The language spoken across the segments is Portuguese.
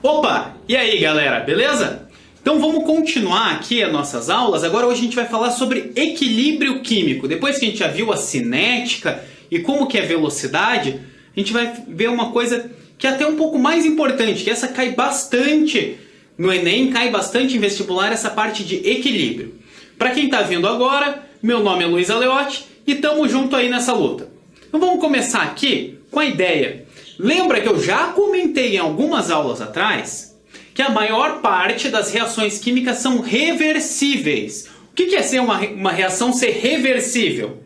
Opa! E aí, galera, beleza? Então vamos continuar aqui as nossas aulas. Agora hoje a gente vai falar sobre equilíbrio químico. Depois que a gente já viu a cinética e como que é velocidade, a gente vai ver uma coisa que é até um pouco mais importante, que essa cai bastante no Enem, cai bastante em vestibular, essa parte de equilíbrio. Para quem está vindo agora, meu nome é Luiz Aleotti e estamos junto aí nessa luta. Então vamos começar aqui com a ideia. Lembra que eu já comentei em algumas aulas atrás que a maior parte das reações químicas são reversíveis. O que é ser uma reação ser reversível?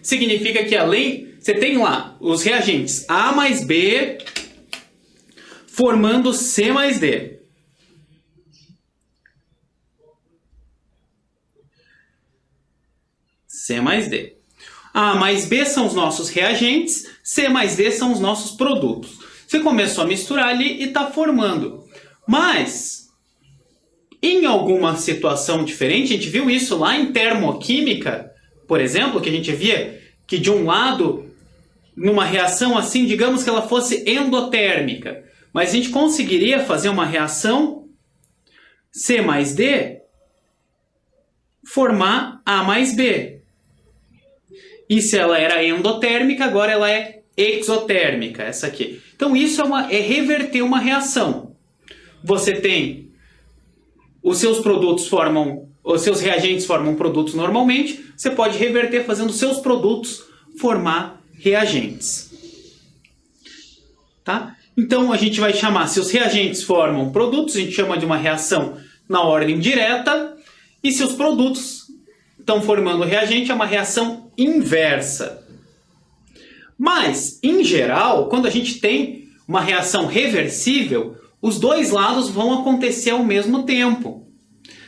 Significa que além, você tem lá os reagentes A mais B formando C mais D. C mais D. A mais B são os nossos reagentes, C mais D são os nossos produtos. Você começou a misturar ali e está formando. Mas, em alguma situação diferente, a gente viu isso lá em termoquímica, por exemplo, que a gente via que de um lado, numa reação assim, digamos que ela fosse endotérmica, mas a gente conseguiria fazer uma reação C mais D formar A mais B. E se ela era endotérmica, agora ela é exotérmica, essa aqui. Então isso é reverter uma reação. Você tem os seus produtos os seus reagentes formam produtos normalmente, você pode reverter fazendo os seus produtos formar reagentes. Tá? Então a gente vai chamar, se os reagentes formam produtos, a gente chama de uma reação na ordem direta, e se os produtos estão formando reagente, é uma reação inversa. Mas, em geral, quando a gente tem uma reação reversível, os dois lados vão acontecer ao mesmo tempo.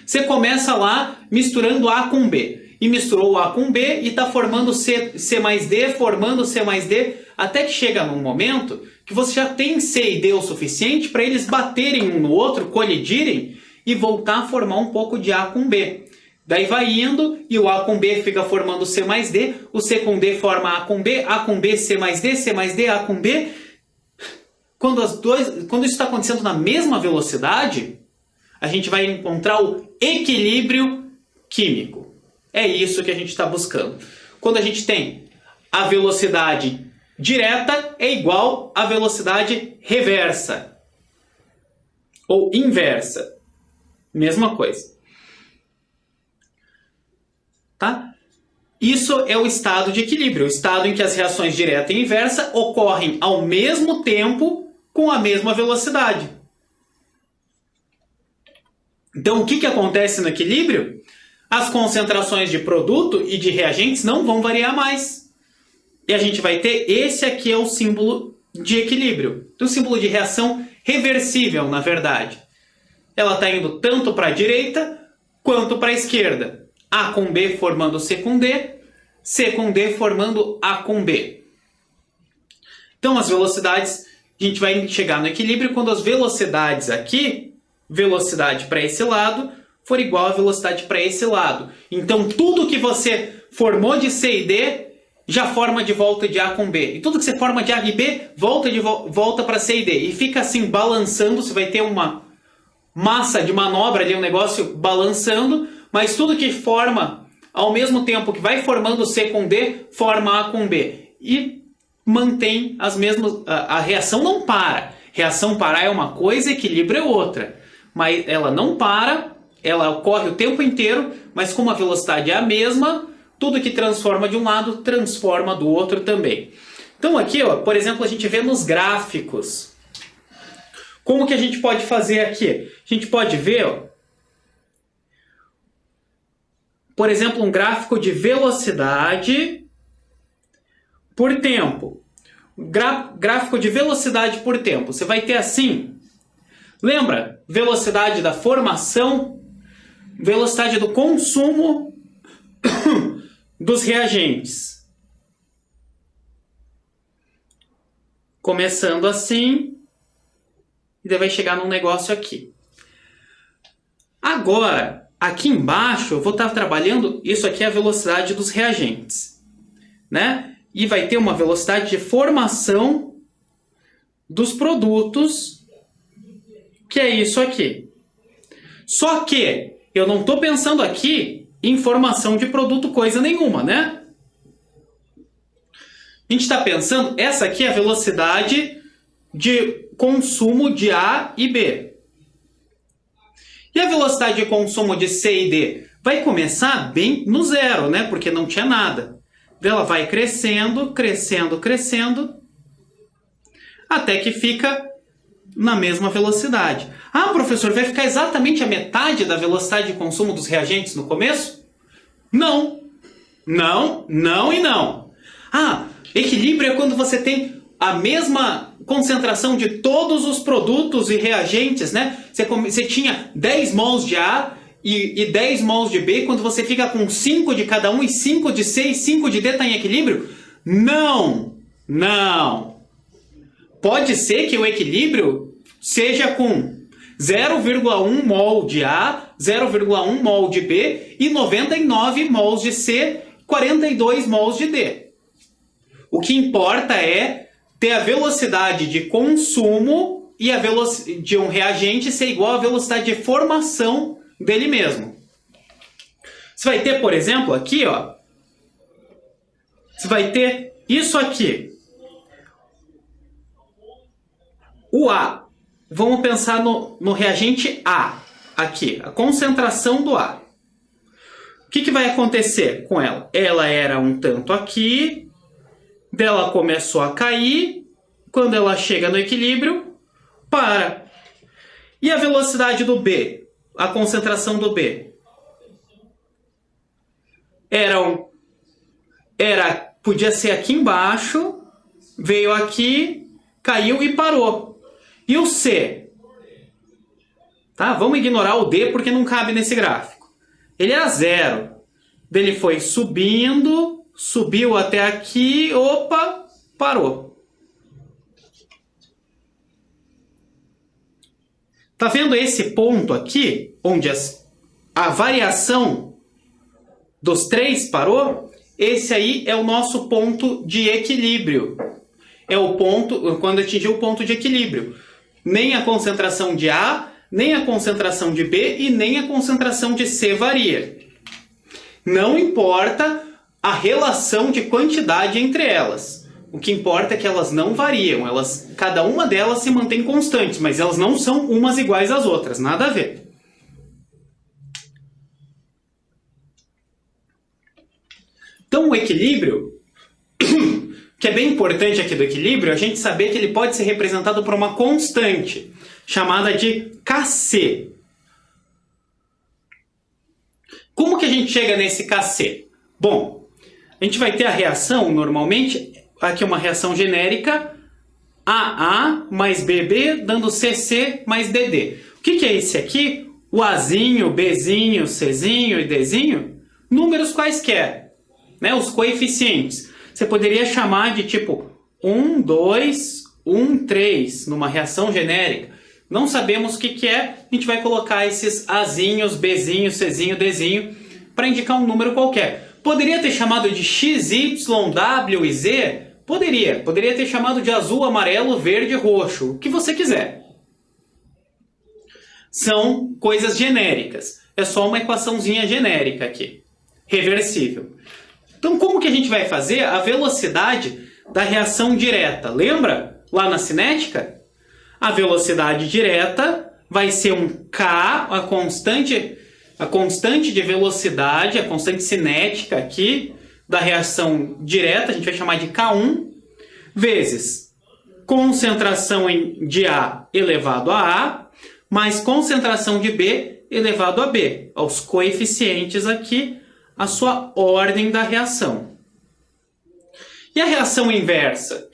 Você começa lá misturando A com B. E misturou A com B e está formando C mais D, formando C mais D, até que chega num momento que você já tem C e D o suficiente para eles baterem um no outro, colidirem e voltar a formar um pouco de A com B. Daí vai indo e o A com B fica formando C mais D, o C com D forma A com B, C mais D, A com B. Quando isso está acontecendo na mesma velocidade, a gente vai encontrar o equilíbrio químico. É isso que a gente está buscando. Quando a gente tem a velocidade direta é igual à velocidade reversa. Ou inversa. Mesma coisa. Tá? Isso é o estado de equilíbrio, o estado em que as reações direta e inversa ocorrem ao mesmo tempo com a mesma velocidade. Então, o que acontece no equilíbrio? As concentrações de produto e de reagentes não vão variar mais. E a gente vai ter, esse aqui é o símbolo de equilíbrio, o símbolo de reação reversível, na verdade. Ela está indo tanto para a direita quanto para a esquerda. A com B formando C com D, C com D formando A com B. Então as velocidades, a gente vai chegar no equilíbrio quando as velocidades aqui, velocidade para esse lado, for igual a velocidade para esse lado. Então tudo que você formou de C e D, já forma de volta de A com B. E tudo que você forma de A e B, volta para C e D. E fica assim balançando, você vai ter uma massa de manobra ali, um negócio balançando, mas tudo que forma, ao mesmo tempo que vai formando C com D, forma A com B. E mantém as mesmas... A reação não para. Reação parar é uma coisa, equilíbrio é outra. Mas ela não para, ela ocorre o tempo inteiro, mas como a velocidade é a mesma, tudo que transforma de um lado, transforma do outro também. Então aqui, ó, por exemplo, a gente vê nos gráficos. Como que a gente pode fazer aqui? A gente pode ver, ó, por exemplo, um gráfico de velocidade por tempo. Gráfico de velocidade por tempo. Você vai ter assim, lembra? Velocidade da formação, velocidade do consumo dos reagentes. Começando assim, e daí vai chegar num negócio aqui. Agora, aqui embaixo eu vou estar trabalhando, isso aqui é a velocidade dos reagentes, né? E vai ter uma velocidade de formação dos produtos que é isso aqui. Só que eu não estou pensando aqui em formação de produto coisa nenhuma, né? A gente está pensando, essa aqui é a velocidade de consumo de A e B. E a velocidade de consumo de C e D vai começar bem no zero, né? Porque não tinha nada. Ela vai crescendo, crescendo, crescendo, até que fica na mesma velocidade. Ah, professor, vai ficar exatamente a metade da velocidade de consumo dos reagentes no começo? Não. Não, não e não. Ah, equilíbrio é quando você tem a mesma concentração de todos os produtos e reagentes, né? Você tinha 10 mols de A e 10 mols de B, quando você fica com 5 de cada um e 5 de C e 5 de D está em equilíbrio? Não, não. Pode ser que o equilíbrio seja com 0,1 mol de A, 0,1 mol de B e 99 mols de C, 42 mols de D. O que importa é ter a velocidade de consumo e a de um reagente ser igual à velocidade de formação dele mesmo. Você vai ter, por exemplo, aqui, ó, você vai ter isso aqui. O A. Vamos pensar no reagente A, aqui, a concentração do A. O que vai acontecer com ela? Ela era um tanto aqui, dela começou a cair, quando ela chega no equilíbrio, para. E a velocidade do B? A concentração do B? Podia ser aqui embaixo, veio aqui, caiu e parou. E o C? Tá? Vamos ignorar o D porque não cabe nesse gráfico. Ele era 0. Ele foi subindo, subiu até aqui, opa, parou. Tá vendo esse ponto aqui, onde a variação dos 3 parou? Esse aí é o nosso ponto de equilíbrio. É o ponto, quando atingiu o ponto de equilíbrio. Nem a concentração de A, nem a concentração de B e nem a concentração de C varia. Não importa a relação de quantidade entre elas. O que importa é que elas não variam. Cada uma delas se mantém constante, mas elas não são umas iguais às outras. Nada a ver. Então, o equilíbrio, que é bem importante aqui do equilíbrio, a gente saber que ele pode ser representado por uma constante, chamada de Kc. Como que a gente chega nesse Kc? Bom, a gente vai ter a reação, normalmente, aqui uma reação genérica, AA mais BB, dando CC mais DD. O que é esse aqui? O Azinho, Bzinho, Czinho e Dzinho? Números quaisquer, né? Os coeficientes. Você poderia chamar de tipo 1, 2, 1, 3, numa reação genérica. Não sabemos o que é, a gente vai colocar esses Azinhos, Bzinho, Czinho, Dzinho, para indicar um número qualquer. Poderia ter chamado de X, Y, W e Z? Poderia. Poderia ter chamado de azul, amarelo, verde, roxo. O que você quiser. São coisas genéricas. É só uma equaçãozinha genérica aqui. Reversível. Então, como que a gente vai fazer a velocidade da reação direta? Lembra? Lá na cinética? A velocidade direta vai ser um K, a constante de velocidade, a constante cinética aqui, da reação direta, a gente vai chamar de K1, vezes concentração de A elevado a A, mais concentração de B elevado a B. Aos coeficientes aqui, a sua ordem da reação. E a reação inversa?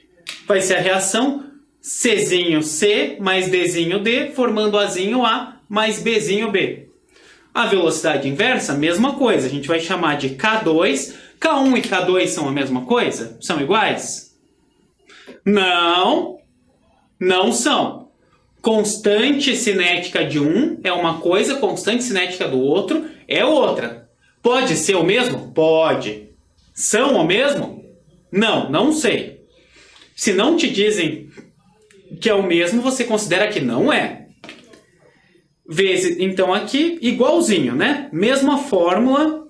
Vai ser a reação Czinho C mais Dzinho D, formando Azinho A mais Bzinho B. A velocidade inversa, mesma coisa. A gente vai chamar de K2. K1 e K2 são a mesma coisa? São iguais? Não, não são. Constante cinética de um é uma coisa, constante cinética do outro é outra. Pode ser o mesmo? Pode. São o mesmo? Não, não sei. Se não te dizem que é o mesmo, você considera que não é. vezes, então aqui, igualzinho, né? Mesma fórmula,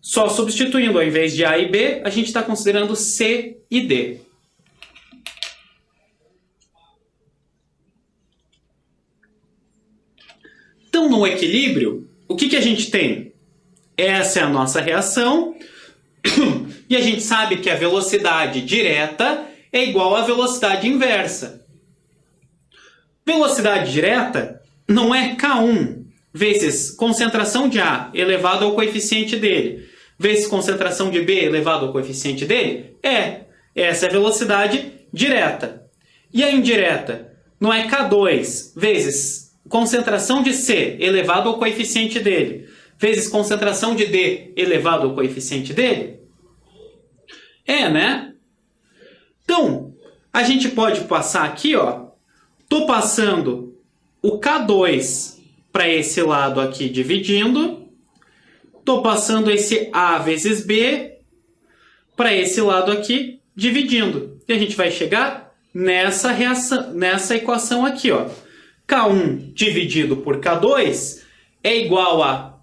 só substituindo, ao invés de A e B, a gente está considerando C e D. Então, no equilíbrio, o que a gente tem? Essa é a nossa reação, e a gente sabe que a velocidade direta é igual à velocidade inversa. Velocidade direta não é K1 vezes concentração de A elevado ao coeficiente dele, vezes concentração de B elevado ao coeficiente dele? Essa é a velocidade direta. E a indireta não é K2 vezes concentração de C elevado ao coeficiente dele, vezes concentração de D elevado ao coeficiente dele? Né? Então, a gente pode passar aqui, ó. Tô passando o K2 para esse lado aqui dividindo. Tô passando esse A vezes B para esse lado aqui dividindo. E a gente vai chegar nessa equação aqui, ó. K1 dividido por K2 é igual a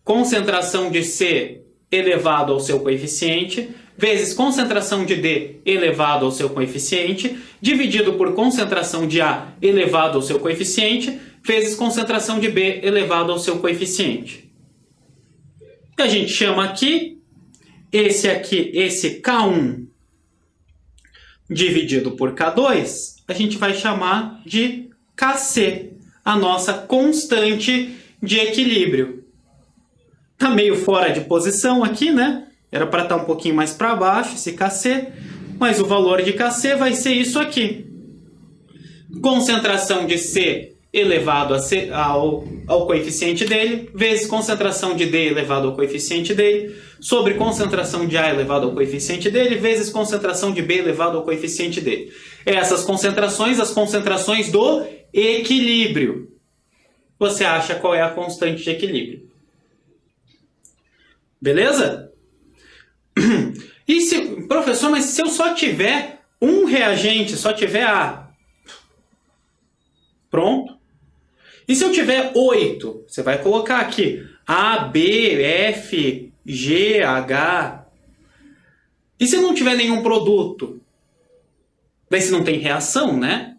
concentração de C elevado ao seu coeficiente vezes concentração de D elevado ao seu coeficiente, dividido por concentração de A elevado ao seu coeficiente, vezes concentração de B elevado ao seu coeficiente. E a gente chama aqui, esse K1 dividido por K2, a gente vai chamar de Kc, a nossa constante de equilíbrio. Está meio fora de posição aqui, né? Era para estar um pouquinho mais para baixo, esse Kc, mas o valor de Kc vai ser isso aqui. Concentração de C elevado ao coeficiente dele, vezes concentração de D elevado ao coeficiente dele, sobre concentração de A elevado ao coeficiente dele, vezes concentração de B elevado ao coeficiente dele. Essas concentrações, as concentrações do equilíbrio. Você acha qual é a constante de equilíbrio. Beleza? E professor, mas se eu só tiver um reagente, só tiver A, pronto. E se eu tiver 8, você vai colocar aqui A, B, F, G, H. E se não tiver nenhum produto? Daí se não tem reação, né?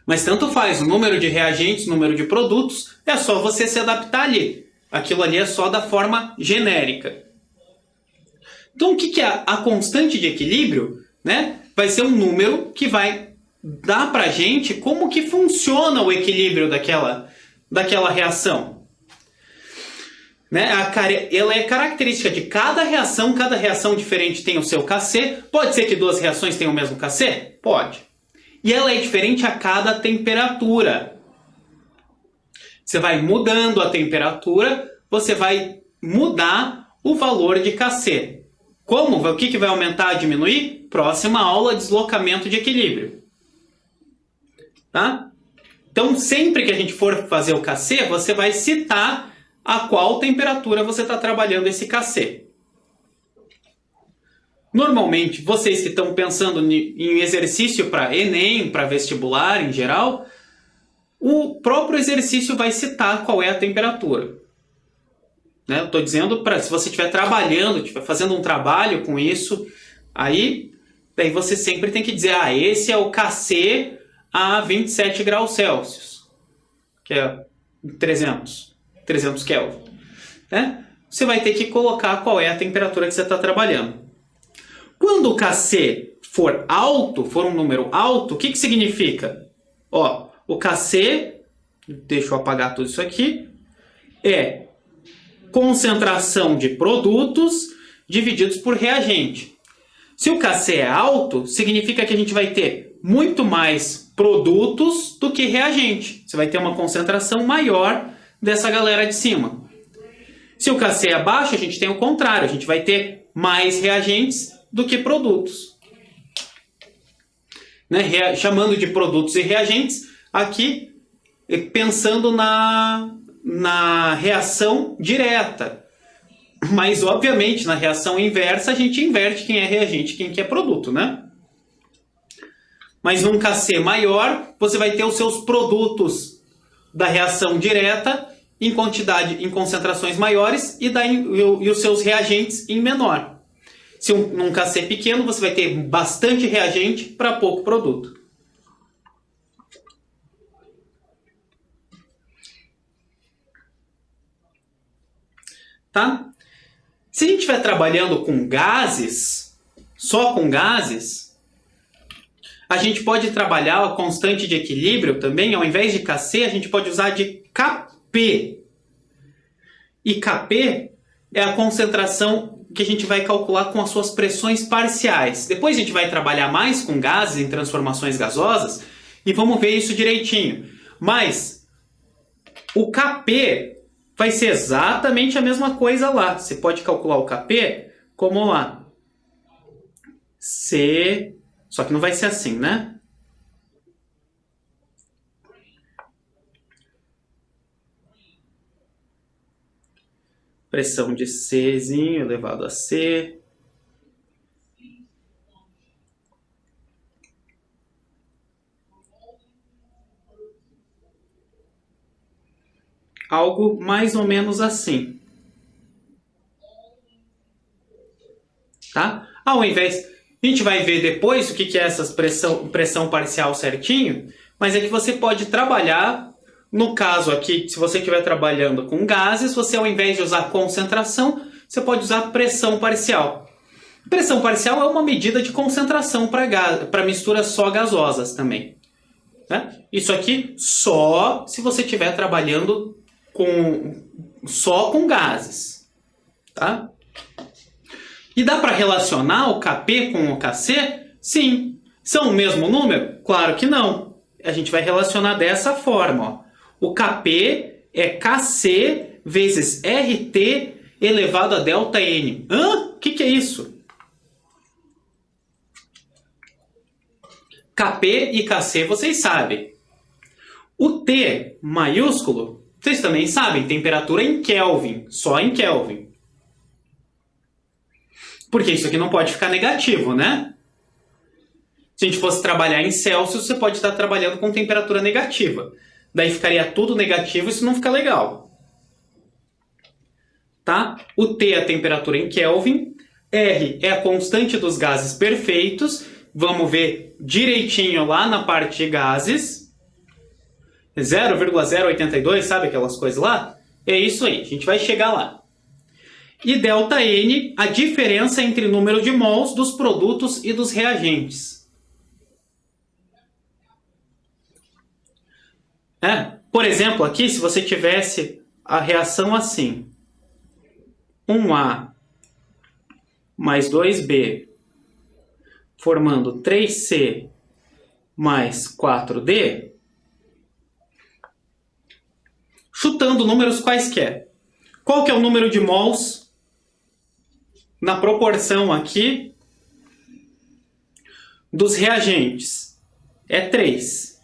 Mas tanto faz, o número de reagentes, o número de produtos, é só você se adaptar ali. Aquilo ali é só da forma genérica. Então, o que é a constante de equilíbrio? Né? Vai ser um número que vai dar para a gente como que funciona o equilíbrio daquela reação. Né? Ela é característica de cada reação diferente tem o seu Kc. Pode ser que duas reações tenham o mesmo Kc? Pode. E ela é diferente a cada temperatura. Você vai mudando a temperatura, você vai mudar o valor de Kc. Como? O que vai aumentar, diminuir? Próxima aula, deslocamento de equilíbrio. Tá? Então, sempre que a gente for fazer o Kc, você vai citar a qual temperatura você está trabalhando esse Kc. Normalmente, vocês que estão pensando em exercício para Enem, para vestibular em geral, o próprio exercício vai citar qual é a temperatura. Né? Eu estou dizendo, se você estiver trabalhando, estiver fazendo um trabalho com isso, daí você sempre tem que dizer, esse é o Kc a 27 graus Celsius, que é 300 Kelvin. Né? Você vai ter que colocar qual é a temperatura que você está trabalhando. Quando o Kc for alto, for um número alto, o que significa? Ó, o Kc, deixa eu apagar tudo isso aqui, é concentração de produtos divididos por reagente. Se o Kc é alto, significa que a gente vai ter muito mais produtos do que reagente. Você vai ter uma concentração maior dessa galera de cima. Se o Kc é baixo, a gente tem o contrário. A gente vai ter mais reagentes do que produtos. Né? Chamando de produtos e reagentes, aqui pensando na reação direta. Mas, obviamente, na reação inversa, a gente inverte quem é reagente e quem é produto, né? Mas num Kc maior, você vai ter os seus produtos da reação direta em quantidade, em concentrações maiores e os seus reagentes em menor. Se num Kc pequeno, você vai ter bastante reagente para pouco produto. Tá? Se a gente estiver trabalhando com gases, só com gases, a gente pode trabalhar a constante de equilíbrio também, ao invés de Kc, a gente pode usar de Kp. E Kp é a concentração que a gente vai calcular com as suas pressões parciais. Depois a gente vai trabalhar mais com gases em transformações gasosas e vamos ver isso direitinho. Mas o Kp vai ser exatamente a mesma coisa lá. Você pode calcular o Kp como lá. C... Só que não vai ser assim, né? Pressão de Czinho elevado a C. Algo mais ou menos assim. Tá? Ao invés... A gente vai ver depois o que é essa pressão parcial certinho, mas é que você pode trabalhar, no caso aqui, se você estiver trabalhando com gases, você ao invés de usar concentração, você pode usar pressão parcial. Pressão parcial é uma medida de concentração para misturas só gasosas também. Né? Isso aqui só se você estiver trabalhando só com gases. Tá? E dá para relacionar o Kp com o Kc? Sim. São o mesmo número? Claro que não. A gente vai relacionar dessa forma. Ó. O Kp é Kc vezes Rt elevado a ΔN. Hã? O que é isso? Kp e Kc vocês sabem. O T maiúsculo, vocês também sabem, temperatura em Kelvin, só em Kelvin. Porque isso aqui não pode ficar negativo, né? Se a gente fosse trabalhar em Celsius, você pode estar trabalhando com temperatura negativa. Daí ficaria tudo negativo e isso não fica legal. Tá? O T é a temperatura em Kelvin. R é a constante dos gases perfeitos. Vamos ver direitinho lá na parte de gases. 0,082, sabe aquelas coisas lá? É isso aí, a gente vai chegar lá. E ΔN, a diferença entre o número de mols dos produtos e dos reagentes. Por exemplo, aqui, se você tivesse a reação assim. 1A mais 2B formando 3C mais 4D, chutando números quaisquer. Qual que é o número de mols na proporção aqui dos reagentes? É 3.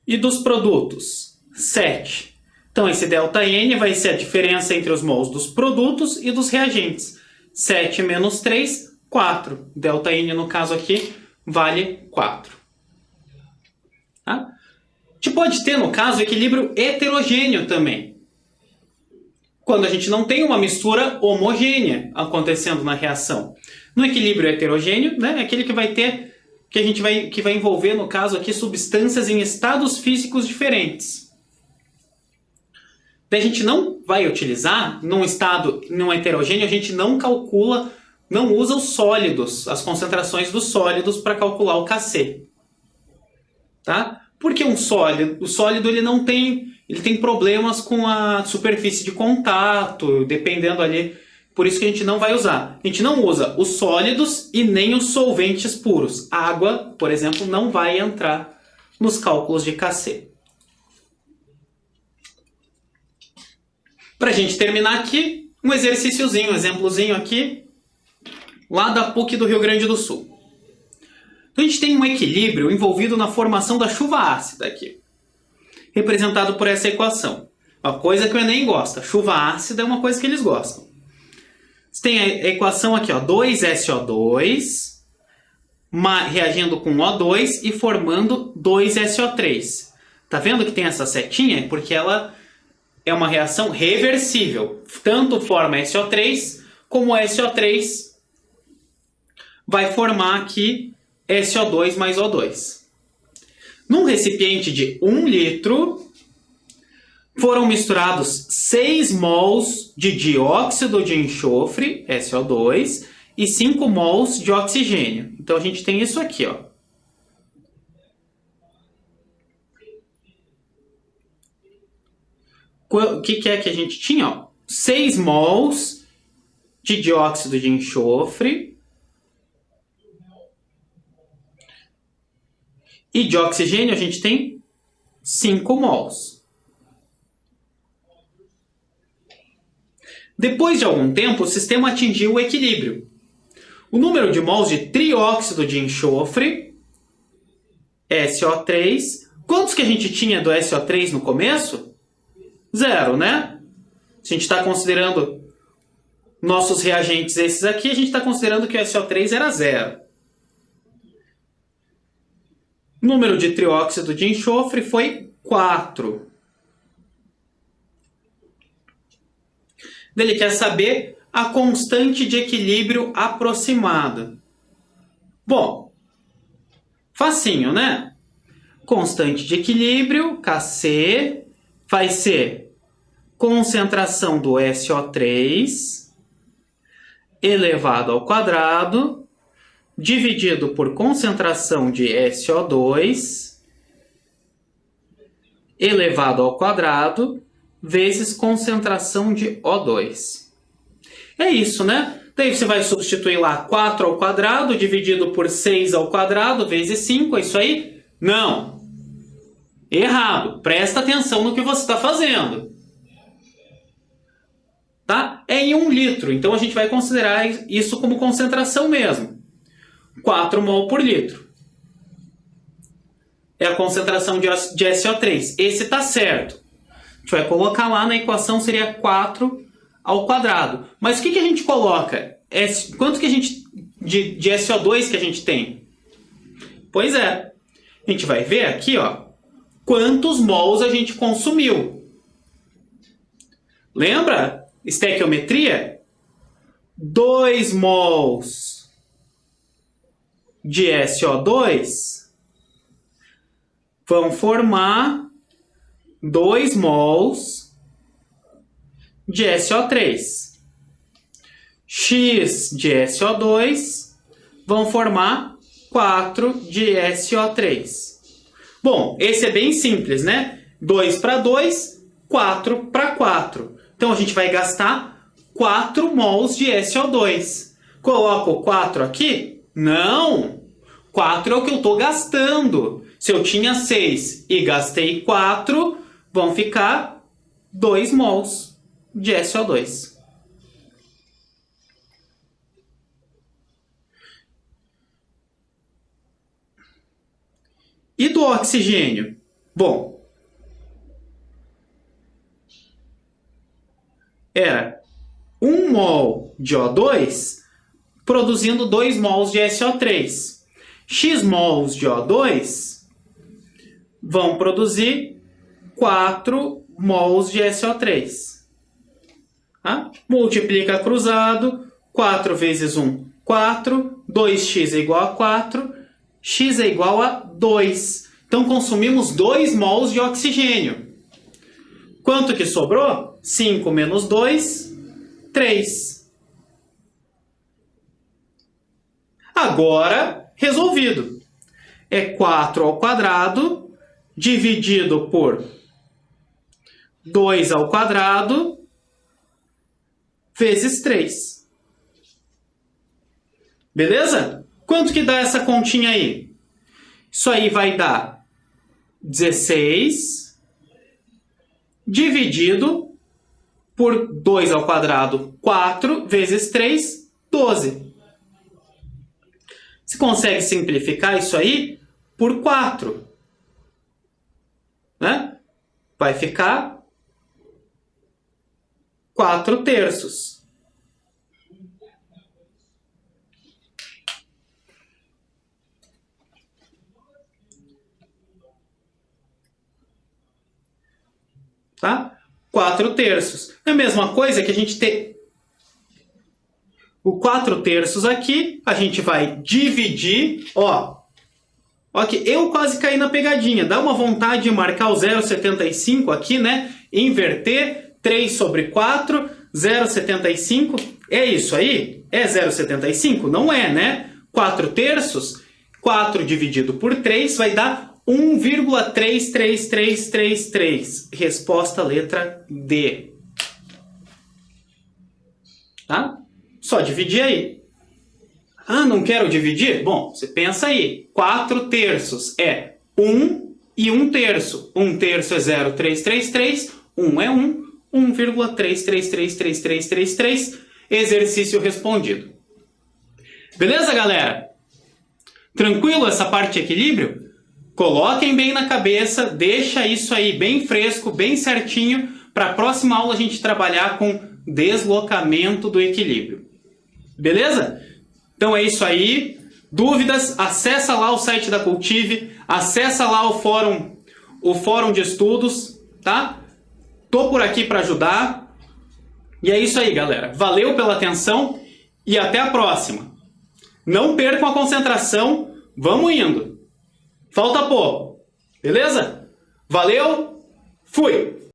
E dos produtos? 7. Então, esse ΔN vai ser a diferença entre os mols dos produtos e dos reagentes. 7 menos 3, 4. ΔN, no caso aqui, vale 4. Tá? A gente pode ter, no caso, equilíbrio heterogêneo também. Quando a gente não tem uma mistura homogênea acontecendo na reação. No equilíbrio heterogêneo, né, é aquele que vai ter, que vai envolver, no caso aqui, substâncias em estados físicos diferentes. Daí a gente não vai utilizar, num estado não heterogêneo, a gente não calcula, não usa os sólidos, as concentrações dos sólidos para calcular o Kc. Tá? Porque o sólido ele tem problemas com a superfície de contato, dependendo ali. Por isso que a gente não vai usar. A gente não usa os sólidos e nem os solventes puros. A água, por exemplo, não vai entrar nos cálculos de Kc. Para a gente terminar aqui, um exercíciozinho, um exemplozinho aqui, lá da PUC do Rio Grande do Sul. Então a gente tem um equilíbrio envolvido na formação da chuva ácida aqui, representado por essa equação. Uma coisa que o Enem gosta. Chuva ácida é uma coisa que eles gostam. Você tem a equação aqui, ó, 2SO2 reagindo com O2 e formando 2SO3. Tá vendo que tem essa setinha? Porque ela é uma reação reversível. Tanto forma SO3, como SO3 vai formar aqui SO2 mais O2. Num recipiente de 1 litro, foram misturados 6 mols de dióxido de enxofre, SO2, e 5 mols de oxigênio. Então, a gente tem isso aqui, ó. O que é que a gente tinha? Ó? 6 mols de dióxido de enxofre e de oxigênio a gente tem 5 mols. Depois de algum tempo, o sistema atingiu o equilíbrio. O número de mols de trióxido de enxofre, SO3, quantos que a gente tinha do SO3 no começo? 0, né? Se a gente está considerando nossos reagentes esses aqui, a gente está considerando que o SO3 era 0. O número de trióxido de enxofre foi 4. Ele quer saber a constante de equilíbrio aproximada. Bom, facinho, né? Constante de equilíbrio, Kc, vai ser concentração do SO3 elevado ao quadrado, dividido por concentração de SO2 elevado ao quadrado, vezes concentração de O2. É isso, né? Daí você vai substituir lá 4 ao quadrado dividido por 6 ao quadrado vezes 5, é isso aí? Não! Errado! Presta atenção no que você está fazendo. Tá? É em 1 litro, então a gente vai considerar isso como concentração mesmo. 4 mol por litro. É a concentração de SO3. Esse está certo. A gente vai colocar lá na equação, seria 4 ao quadrado. Mas o que a gente coloca? Quanto que a gente de SO2 que a gente tem? Pois é. A gente vai ver aqui, ó, quantos mols a gente consumiu. Lembra? Estequiometria? 2 mols de SO2 vão formar 2 mols de SO3. X de SO2 vão formar 4 de SO3. Bom, esse é bem simples, né? 2 para 2, 4 para 4. Então, a gente vai gastar 4 mols de SO2. Coloco o 4 aqui? Não! 4 é o que eu estou gastando. Se eu tinha 6 e gastei 4, vão ficar 2 mols de SO2. E do oxigênio? Bom, era 1 mol de O2 produzindo 2 mols de SO3. X mols de O2 vão produzir 4 mols de SO3. Tá? Multiplica cruzado, 4 vezes 1, 4, 2x é igual a 4, x é igual a 2. Então, consumimos 2 mols de oxigênio. Quanto que sobrou? 5 menos 2, 3. Agora, resolvido. É 4 ao quadrado dividido por 2 ao quadrado vezes 3. Beleza? Quanto que dá essa continha aí? Isso aí vai dar 16 dividido por 2 ao quadrado, 4, vezes 3, 12. Você consegue simplificar isso aí por 4. Né? Vai ficar 4 terços. tá? 4/3. É a mesma coisa que a gente ter o 4/3 aqui, a gente vai dividir, ó que eu quase caí na pegadinha. Dá uma vontade de marcar o 0,75 aqui, né? Inverter 3/4, 0,75. É isso aí? É 0,75? Não é, né? 4/3, 4 dividido por 3 vai dar 1,33333. Resposta letra D. Tá? Só dividir aí. Ah, não quero dividir? Bom, você pensa aí. 4/3 é 1 e 1/3. 1/3 é 0,333. 1 é 1. 1,3333333. Exercício respondido. Beleza, galera? Tranquilo essa parte de equilíbrio? Coloquem bem na cabeça, deixa isso aí bem fresco, bem certinho, para a próxima aula a gente trabalhar com deslocamento do equilíbrio. Beleza? Então é isso aí. Dúvidas? Acessa lá o site da Cultive, acessa lá o fórum de estudos, tá? Tô por aqui para ajudar. E é isso aí, galera. Valeu pela atenção e até a próxima. Não percam a concentração, vamos indo. Falta pouco, beleza? Valeu, fui!